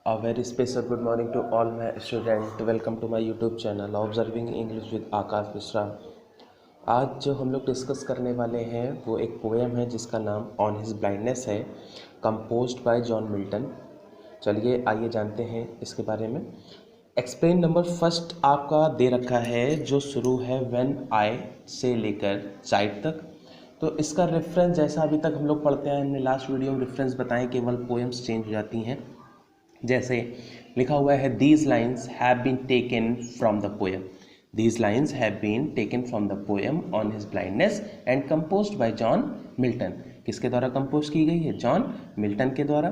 A very special good morning to all my students. Welcome to my YouTube channel Observing English with आकाश मिश्रा। आज जो हम लोग discuss करने वाले हैं वो एक पोएम है जिसका नाम ऑन हिज ब्लाइंडनेस है, कंपोज्ड बाय जॉन मिल्टन। चलिए आइए जानते हैं इसके बारे में। एक्सप्लेन नंबर फर्स्ट आपका दे रखा है जो शुरू है व्हेन आई से लेकर चाइल्ड तक। तो इसका रेफरेंस जैसा अभी तक हम लोग पढ़ते हैं, हमने लास्ट वीडियो में रेफरेंस बताएं, केवल पोएम्स चेंज हो जाती हैं। जैसे लिखा हुआ है these lines have been taken from the poem, these lines have been taken from the poem on his blindness and composed by John Milton. किसके द्वारा कंपोज की गई है? जॉन मिल्टन के द्वारा।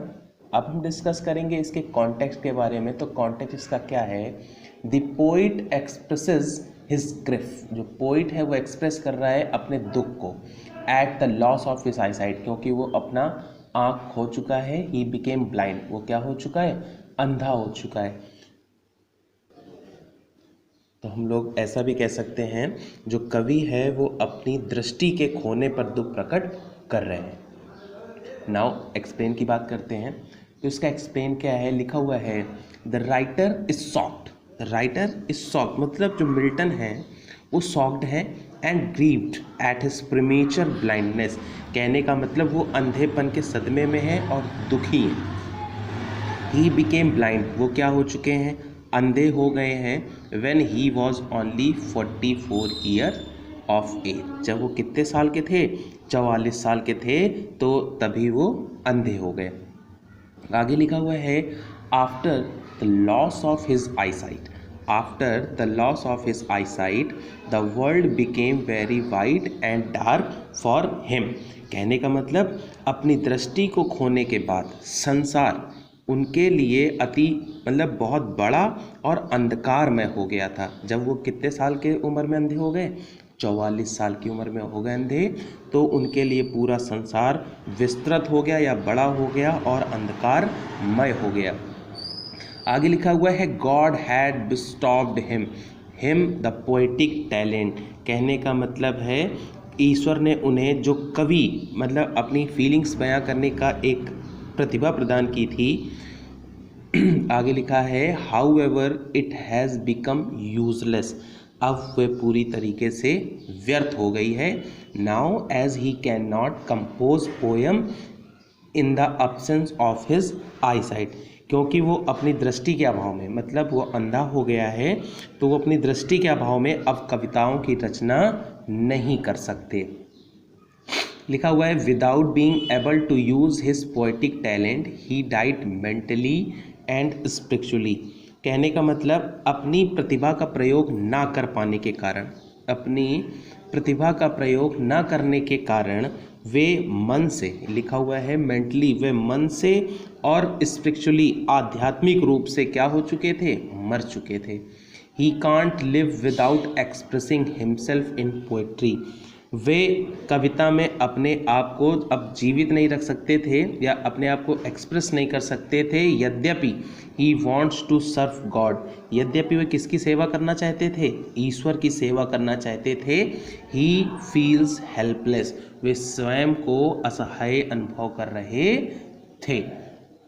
अब हम डिस्कस करेंगे इसके कॉन्टेक्स्ट के बारे में। तो कॉन्टेक्स्ट इसका क्या है? The poet expresses his grief, जो पोइट है वो एक्सप्रेस कर रहा है अपने दुख को, at the loss of his eyesight, क्योंकि वो अपना आँख खो चुका है। ही बिकेम ब्लाइंड, वो क्या हो चुका है? अंधा हो चुका है। तो हम लोग ऐसा भी कह सकते हैं जो कवि है वो अपनी दृष्टि के खोने पर दुख प्रकट कर रहे हैं। नाउ एक्सप्लेन की बात करते हैं। तो इसका एक्सप्लेन क्या है? लिखा हुआ है the writer is shocked, the writer is shocked मतलब जो मिल्टन है वो शॉक्ड है, and grieved at his premature blindness, कहने का मतलब वो अंधेपन के सदमे में है और दुखी है। ही बिकेम ब्लाइंड, वो क्या हो चुके हैं? अंधे हो गए हैं। When he was only 44 year of age, जब वो कितने साल के थे? 44 साल के थे, तो तभी वो अंधे हो गए। आगे लिखा हुआ है after the loss of his eyesight, after the loss of his eyesight the world became very wide and dark for him, कहने का मतलब अपनी दृष्टि को खोने के बाद संसार उनके लिए अति मतलब बहुत बड़ा और अंधकारमय हो गया था। जब वो कितने साल के उम्र में अंधे हो गए? 44 साल की उम्र में हो गए अंधे, तो उनके लिए पूरा संसार विस्तृत हो गया या बड़ा हो गया और अंधकारमय हो गया। आगे लिखा हुआ है God had bestowed him the poetic talent, कहने का मतलब है ईश्वर ने उन्हें जो कवि मतलब अपनी फीलिंग्स बयां करने का एक प्रतिभा प्रदान की थी। आगे लिखा है however it has become useless, अब वह पूरी तरीके से व्यर्थ हो गई है। Now as he can not compose poem in the absence of his eyesight, क्योंकि वो अपनी दृष्टि के अभाव में, मतलब वो अंधा हो गया है, तो वो अपनी दृष्टि के अभाव में अब कविताओं की रचना नहीं कर सकते। लिखा हुआ है without being able to use his poetic talent he died mentally and spiritually, कहने का मतलब अपनी प्रतिभा का प्रयोग ना कर पाने के कारण, अपनी प्रतिभा का प्रयोग ना करने के कारण वे मन से, लिखा हुआ है मेंटली, वे मन से और स्पिरिचुअली आध्यात्मिक रूप से क्या हो चुके थे? मर चुके थे। He can't live without expressing himself in poetry, वे कविता में अपने आप को अब जीवित नहीं रख सकते थे या अपने आप को एक्सप्रेस नहीं कर सकते थे। यद्यपि he wants to serve God, यद्यपि वे किसकी सेवा करना चाहते थे? ईश्वर की सेवा करना चाहते थे। ही फील्स हेल्पलेस, वे स्वयं को असहाय अनुभव कर रहे थे।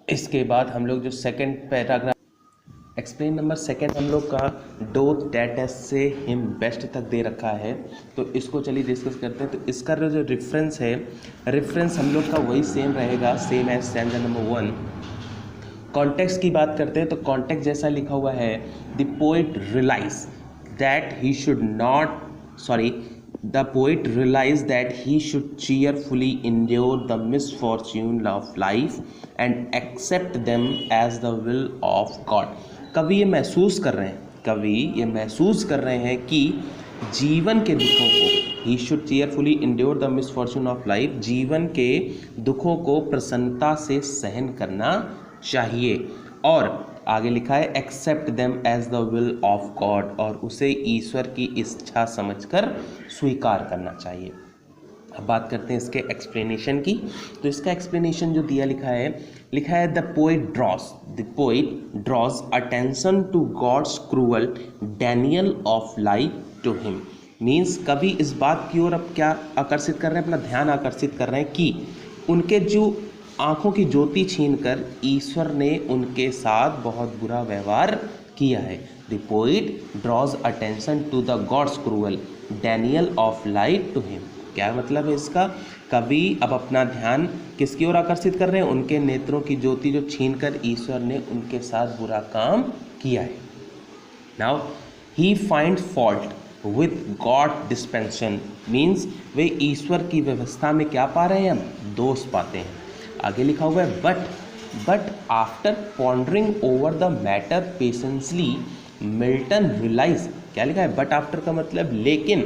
इसके बाद हम लोग जो second paragraph explain number second हम लोग का डोथ डेटेस से हिम बेस्ट तक दे रखा है, तो इसको चलिए डिस्कस करते हैं। तो इसका जो रेफरेंस है, रेफरेंस हम लोग का वही सेम रहेगा, same as stanza number 1। Context की बात करते हैं तो कॉन्टेक्स्ट जैसा लिखा हुआ है the poet realize that he should not the poet realized that he should cheerfully endure the misfortune of life and accept them as the will of God. कवि ये महसूस कर रहे हैं, कवि ये महसूस कर रहे हैं कि जीवन के दुखों को, he should cheerfully endure the misfortune of life, जीवन के दुखों को प्रसन्नता से सहन करना चाहिए। और आगे लिखा है except them as the will of God, और उसे ईश्वर की इच्छा समझकर स्वीकार करना चाहिए। अब बात करते हैं इसके एक्सप्लेनेशन की। तो इसका एक्सप्लेनेशन जो दिया लिखा है the poet draws attention to God's cruel denial of life to him, means कभी इस बात की ओर अब क्या आकर्षित कर रहे हैं? अपना ध्यान आकर्षित कर रहे हैं कि उनके जो आँखों की ज्योति छीनकर ईश्वर ने उनके साथ बहुत बुरा व्यवहार किया है। The poet draws attention to the God's cruel denial of light to him. क्या मतलब है इसका? कवि अब अपना ध्यान किसकी ओर आकर्षित कर रहे हैं? उनके नेत्रों की ज्योति जो छीनकर ईश्वर ने उनके साथ बुरा काम किया है। Now he find fault with God dispensation, means वे ईश्वर की व्यवस्था में क्या पा रहे हैं? हम दोष पाते हैं। आगे लिखा हुआ है but after pondering over the matter patiently Milton realize. क्या लिखा है? बट आफ्टर का मतलब लेकिन,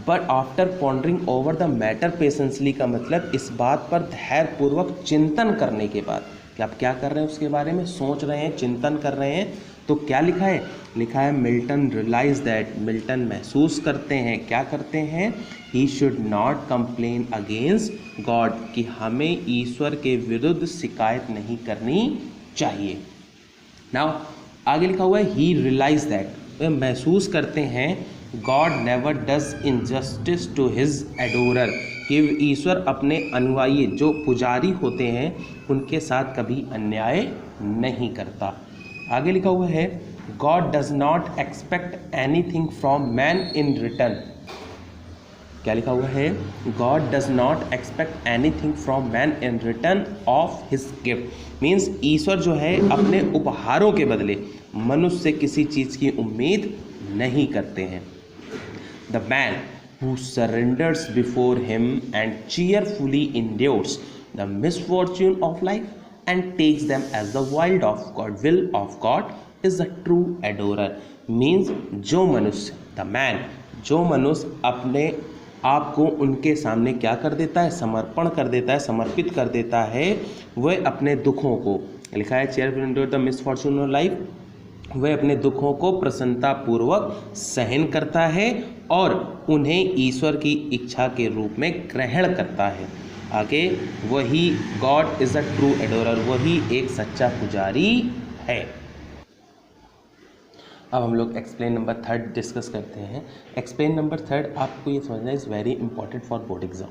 but after pondering over the matter patiently का मतलब इस बात पर धैर्यपूर्वक चिंतन करने के बाद कि आप क्या कर रहे हैं उसके बारे में सोच रहे हैं, चिंतन कर रहे हैं, तो क्या लिखा है? लिखा है मिल्टन रियलाइज दैट, मिल्टन महसूस करते हैं, क्या करते हैं? ही should not complain against God, कि हमें ईश्वर के विरुद्ध शिकायत नहीं करनी चाहिए। नाउ आगे लिखा हुआ है ही रियलाइज दैट, वे महसूस करते हैं God never does injustice to his adorer, कि ईश्वर अपने अनुयायी जो पुजारी होते हैं उनके साथ कभी अन्याय नहीं करता। आगे लिखा हुआ है God does not expect anything from man in return. क्या लिखा हुआ है? God does not expect anything from man in return of his gift, means ईश्वर जो है अपने उपहारों के बदले मनुष्य से किसी चीज़ की उम्मीद नहीं करते हैं। The man who surrenders before him and cheerfully endures the misfortune of life and takes them as the will of God is a true adorer, means जो मनुष्य, the man, जो मनुष्य अपने आप को उनके सामने क्या कर देता है? समर्पण कर देता है, समर्पित कर देता है, वह अपने दुखों को, लिखा है cheerfully endure the misfortune of life, वह अपने दुखों को प्रसन्नतापूर्वक सहन करता है और उन्हें ईश्वर की इच्छा के रूप में ग्रहण करता है। आगे वही God is a true adorer, वही एक सच्चा पुजारी है। अब हम लोग एक्सप्लेन नंबर 3 डिस्कस करते हैं। एक्सप्लेन नंबर 3 आपको ये समझना is very important for board exam.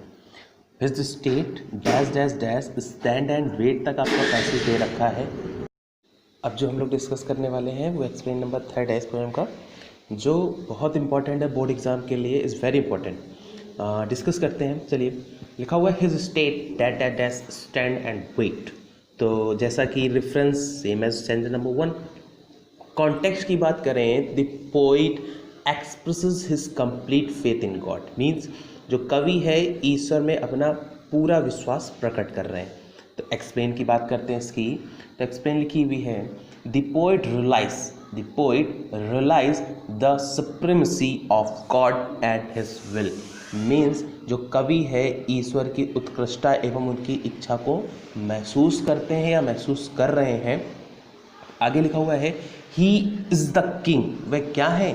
His state dash dash dash stand and wait तक आपका पैसेज दे रखा है। अब जो हम लोग डिस्कस करने वाले हैं वो एक्सप्लेन नंबर 3 है इस पोएम का, जो बहुत इंपॉर्टेंट है बोर्ड एग्जाम के लिए, इज़ वेरी इंपॉर्टेंट। डिस्कस करते हैं। चलिए, लिखा हुआ है his state that that dash stand and wait. तो जैसा कि reference same as sentence number 1। Context की बात करें, the poet expresses his complete faith in God, means जो कवि है ईश्वर में अपना पूरा विश्वास प्रकट कर रहे हैं। तो एक्सप्लेन की बात करते हैं इसकी। तो एक्सप्लेन लिखी हुई है the poet realize the supremacy of God and his will, means जो कवि है ईश्वर की उत्कृष्टता एवं उनकी इच्छा को महसूस करते हैं या महसूस कर रहे हैं। आगे लिखा हुआ है ही इज़ द किंग, वह क्या है?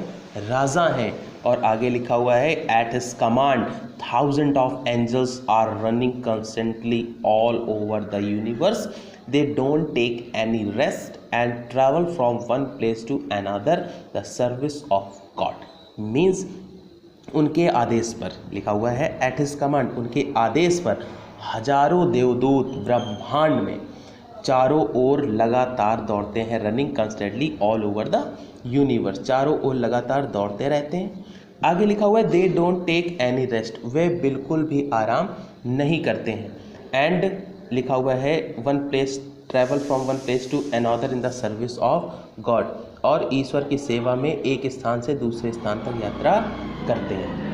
राजा हैं। और आगे लिखा हुआ है at his command thousand of angels are running constantly all over the universe, they don't take any rest and travel from one place to another the service of God, means उनके आदेश पर, लिखा हुआ है एट हिज कमांड, उनके आदेश पर हजारों देवदूत ब्रह्मांड में चारों ओर लगातार दौड़ते हैं। Running constantly all over the universe, चारों ओर लगातार दौड़ते रहते हैं। आगे लिखा हुआ है they don't take any rest, वे बिल्कुल भी आराम नहीं करते हैं। एंड लिखा हुआ है one place travel from one place to another in the service of God, और ईश्वर की सेवा में एक स्थान से दूसरे स्थान तक यात्रा करते हैं।